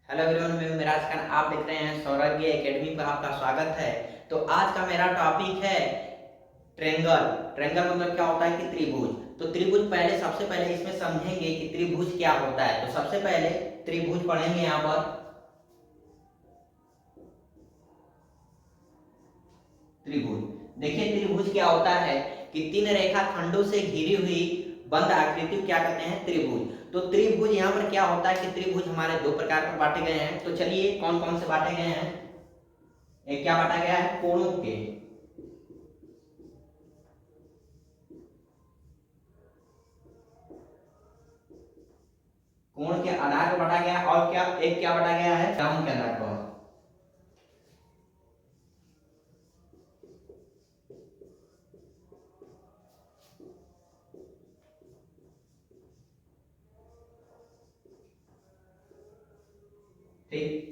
Hello everyone, मैं हूं मिराज खान। आप देख रहे हैं सौरभ्य एकेडमी पर आपका स्वागत है। तो आज का मेरा टॉपिक है ट्रेंगल। ट्रेंगल मतलब क्या होता है कि त्रिभुज। तो त्रिभुज पहले सबसे पहले इसमें समझेंगे कि त्रिभुज क्या होता है। तो सबसे पहले त्रिभुज पढ़ेंगे यहाँ पर। त्रिभुज देखिए, त्रिभुज क्या होता है कि तीन रेखा खंडों से घिरी हुई बंद आकृति क्या कहते हैं, त्रिभुज। तो त्रिभुज यहाँ पर क्या होता है कि त्रिभुज हमारे दो प्रकार पर बांटे गए हैं। तो चलिए कौन कौन से बांटे गए हैं। एक क्या बांटा गया है, कोणों के। कोण के आधार पर बांटा गया है। और क्या एक क्या बांटा गया है, दाम के आधार पर। ठीक।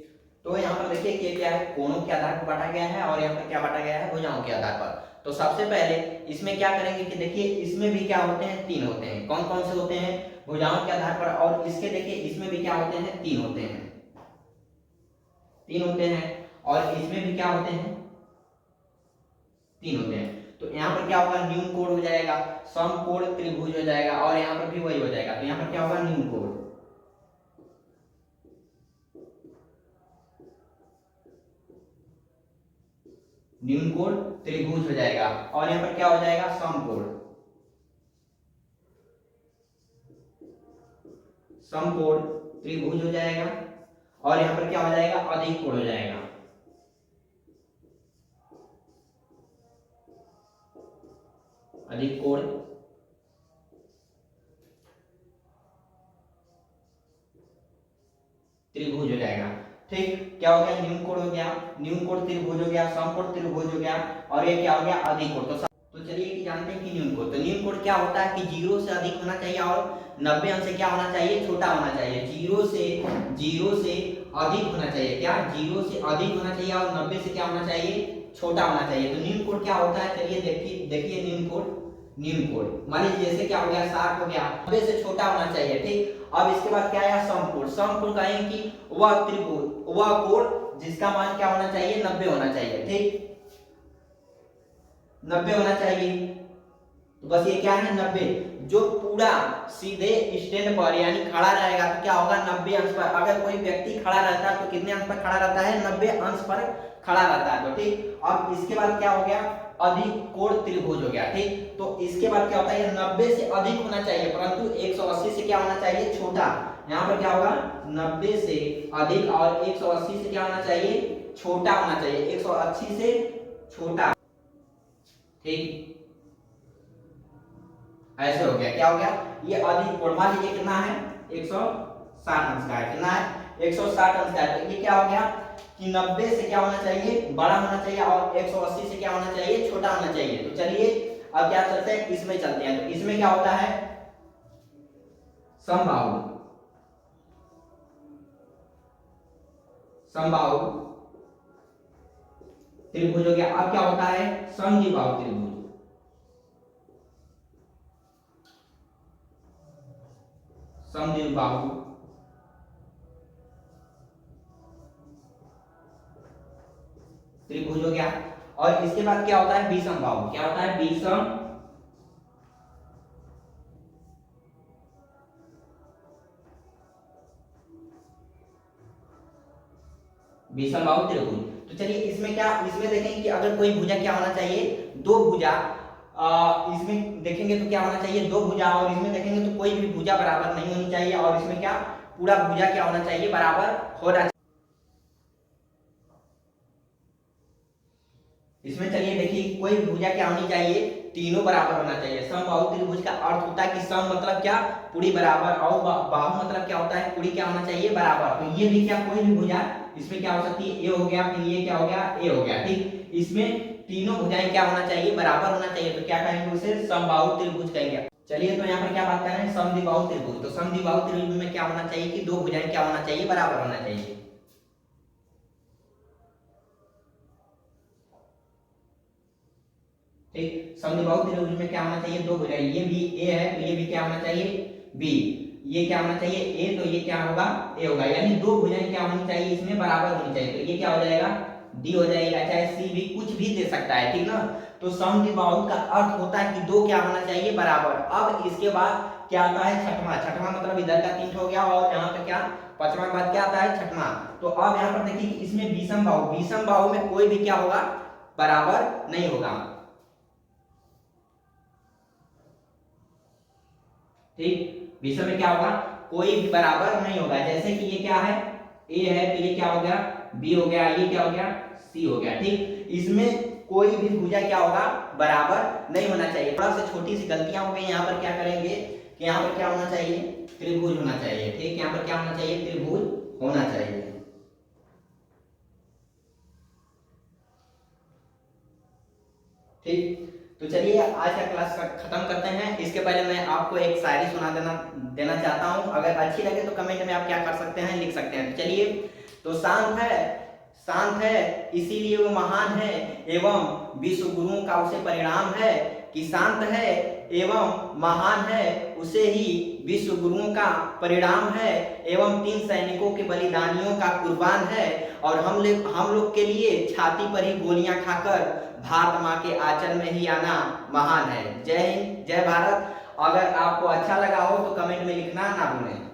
तो यहाँ पर देखिए कि क्या है, कोणों के आधार पर बांटा गया है और यहाँ पर क्या बांटा गया है, भुजाओं के आधार पर। तो सबसे पहले इसमें क्या करेंगे कि देखिए इसमें भी क्या होते हैं, तीन होते हैं। कौन कौन से होते हैं, भुजाओं के आधार पर। और इसके देखिए इसमें भी क्या होते हैं, तीन होते हैं। तीन होते हैं। और इसमें भी क्या होते हैं, तीन होते हैं। तो यहाँ पर क्या होगा, न्यून कोण हो जाएगा, समकोण त्रिभुज हो जाएगा। और यहाँ पर भी वही हो जाएगा। तो यहाँ पर क्या होगा, न्यून कोण। न्यून कोण त्रिभुज हो जाएगा। और यहाँ पर क्या हो जाएगा, समकोण। समकोण त्रिभुज हो जाएगा। और यहाँ पर क्या हो जाएगा, अधिक कोण हो जाएगा। अधिक कोण त्रिभुज हो जाएगा। ठीक, क्या हो गया, न्यून कोण हो गया, न्यून कोण त्रिभुज हो गया, समकोण त्रिभुज हो गया। और ये क्या हो गया, अधिक कोण। तो चलिए कि जानते हैं कि न्यून कोण। तो न्यून कोण क्या होता है कि जीरो से अधिक होना चाहिए और 90 अंश से क्या होना चाहिए, छोटा होना चाहिए। जीरो से अधिक होना चाहिए। क्या, जीरो से अधिक होना चाहिए और 90 से क्या होना चाहिए, छोटा होना चाहिए। तो न्यून कोण क्या होता है, चलिए देखिए देखिए न्यून कोण। न्यून कोण मान लीजिए जैसे क्या हो गया, 60 हो गया, 90 से छोटा होना चाहिए। ठीक। अब इसके बाद क्या आया, समकोण। समकोण कहेंगे कि वह त्रिभुज, वह कोण जिसका मान क्या होना चाहिए, 90 होना चाहिए। ठीक, 90 होना चाहिए। तो बस ये क्या है, 90। जो पूरा सीधे स्टैंड पर यानी खड़ा रहेगा तो क्या होगा, 90 अंश पर। अगर कोई व्यक्ति खड़ा रहता है तो कितने अंश पर खड़ा रहता है, 90 अंश पर खड़ा रहता है। तो ठीक, अब इसके बाद क्या हो गया, अधिक कोण त्रिभुज हो गया। ठीक, तो इसके बाद क्या होता है, 90 से अधिक होना चाहिए परंतु 180 से क्या होना चाहिए, छोटा। यहाँ पर क्या होगा, 90 से अधिक और 180 से क्या होना चाहिए, छोटा होना चाहिए। 180 से छोटा। ठीक, ऐसे हो गया। क्या हो गया, ये अधिक कोण मान लीजिए कितना है, 160 अंश का है। कितना है, 160 अंश का है। तो ये क्या हो गया कि 90 से क्या होना चाहिए, बड़ा होना चाहिए और 180 से क्या होना चाहिए, छोटा होना चाहिए। तो चलिए अब क्या चलते हैं, इसमें चलते हैं। तो इसमें क्या होता है, समबाहु। समबाहु त्रिभुज हो गया। अब क्या होता है, समद्विबाहु त्रिभुज। समद्विबाहु त्रिभुज हो गया। और इसके बाद क्या होता है, विषमबाहु। क्या होता है, विषमबाहु त्रिभुज। तो चलिए इसमें क्या, इसमें देखेंगे कि अगर कोई भुजा क्या होना चाहिए, दो भुजा। इसमें देखेंगे तो क्या होना चाहिए, दो भुजा। और इसमें देखेंगे तो कोई भी भुजा बराबर नहीं होनी चाहिए। और इसमें क्या, पूरा भुजा क्या होना चाहिए, बराबर होना चाहिए। इसमें चलिए देखिए कोई भुजा क्या होनी चाहिए, तीनों बराबर होना चाहिए। समबाहु त्रिभुज का अर्थ होता है कि सम मतलब क्या, पूरी बराबर। और बाहु मतलब क्या होता है, पूरी क्या होना चाहिए, बराबर। तो ये भी क्या, कोई भी भुजा इसमें क्या हो सकती है, ए हो गया, फिर ये क्या हो गया, ए हो गया। ठीक, इसमें तीनों भुजाएं क्या होना चाहिए, बराबर होना चाहिए। तो क्या कहेंगे उसे, समबाहु त्रिभुज कहेंगे। चलिए तो यहाँ पर क्या बात कर रहे हैं, समद्विबाहु त्रिभुज। तो समद्विबाहु त्रिभुज में क्या होना चाहिए कि दो भुजाएं क्या होना चाहिए, बराबर होना चाहिए। ठीक, समद्विबाहु त्रिभुज में क्या होना चाहिए, दो भुजाएं। ये भी ए है तो ये भी क्या होना चाहिए, बी। ये क्या होना चाहिए ए, तो ये क्या होगा ए होगा, यानी दो भुजाएं क्या होनी चाहिए इसमें बराबर होनी चाहिए, तो ये क्या हो जाएगा डी हो जाएगा, चाहे सी भी कुछ भी दे सकता है, ठीक ना। तो समद्विबाहु का अर्थ होता है कि दो क्या होना चाहिए बराबर। अब इसके बाद क्या आता है छठवां, छठवां मतलब इधर का 3 हो गया और यहाँ पे क्या पांचवा के बाद क्या आता है छठवां। तो अब यहाँ पर देखिए कि इसमें विषम बाहु, विषम बाहु में कोई भी क्या होगा बराबर नहीं होगा, ठीक। विषम में क्या होगा कोई भी बराबर नहीं होगा, जैसे कि ये क्या है ए है, तो ये क्या हो गया बी हो गया, ये क्या हो गया सी हो गया, ठीक। इसमें कोई भी भुजा क्या होगा बराबर नहीं होना चाहिए। थोड़ा सा छोटी सी गलतियां हो गई, यहाँ पर क्या करेंगे कि यहाँ पर क्या होना चाहिए त्रिभुज होना चाहिए, ठीक। यहाँ पर क्या होना चाहिए त्रिभुज होना चाहिए, ठीक। तो चलिए आज का क्लास खत्म करते हैं। इसके पहले मैं आपको एक शायरी सुना देना चाहता हूँ, अगर अच्छी लगे तो कमेंट में आप क्या कर सकते हैं लिख सकते हैं। तो चलिए, तो शांत है इसीलिए वो महान है, एवं विश्व गुरुओं का उसे परिणाम है, कि शांत है एवं महान है उसे ही विश्व गुरुओं का परिणाम है, एवं 3 सैनिकों के बलिदानियों का कुर्बान है, और हम लोग के लिए छाती पर ही गोलियां खाकर भारत माँ के आंचल में ही आना महान है। जय हिंद, जय भारत। अगर आपको अच्छा लगा हो तो कमेंट में लिखना ना भूलें।